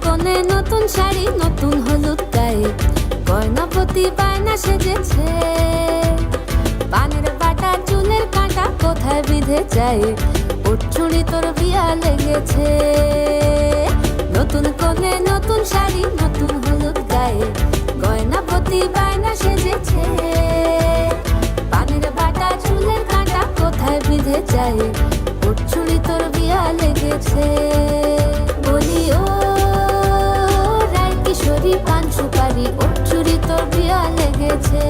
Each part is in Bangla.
কোণে নতুন শাড়ি, নতুন হলুদ গায়ে, গয়নাপতি বায়না সেজেছে। পানের বাটা, চুলের কাঁটা কোথায় বিঁধে যায়, ওর চুড়ি তোর বিয়া লেগেছে। নতুন কোণে নতুন শাড়ি, নতুন হলুদ গায়ে, গয়নাপতি বায়না সেজেছে। পানের বাটা, চুলের কাঁটা কোথায় বিঁধে যায়, ওর চুড়ি তোর বিয়া লেগেছে। বলি ও রায় কিশোরী, পান সুপারি, ওর চুড়ি তোর বিয়া লেগেছে।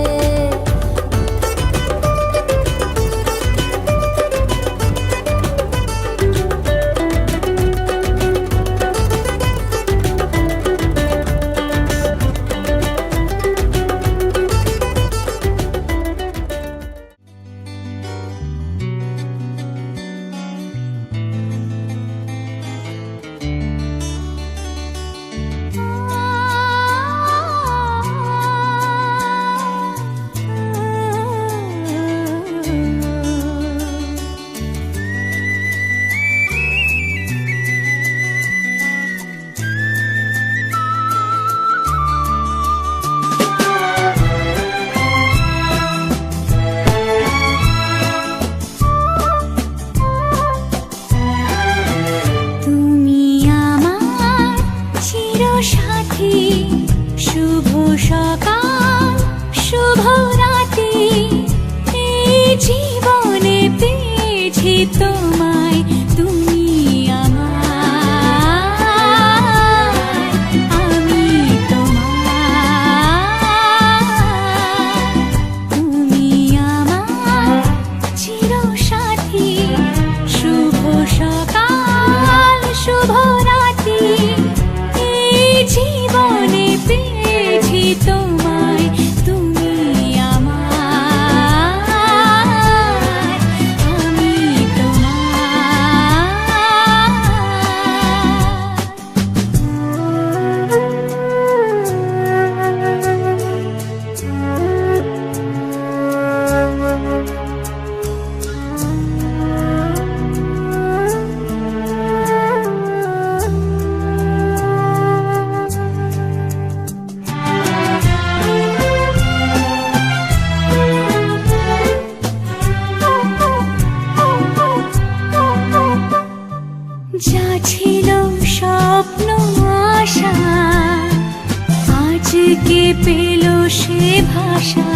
শুভ সকাল, শুভ রাতে, এই জীবনে পেয়েছি তোমায়, তুমি আমার, আমি তোমার। তুমি আমার চিরসাথী, শুভ সকাল, শুভ রাতে, এই জীবনে পেয়েছি তোমায়, তুমি আমার, আমি যা ছিল স্বপ্ন আশা, আজকে পেল সে ভাষা।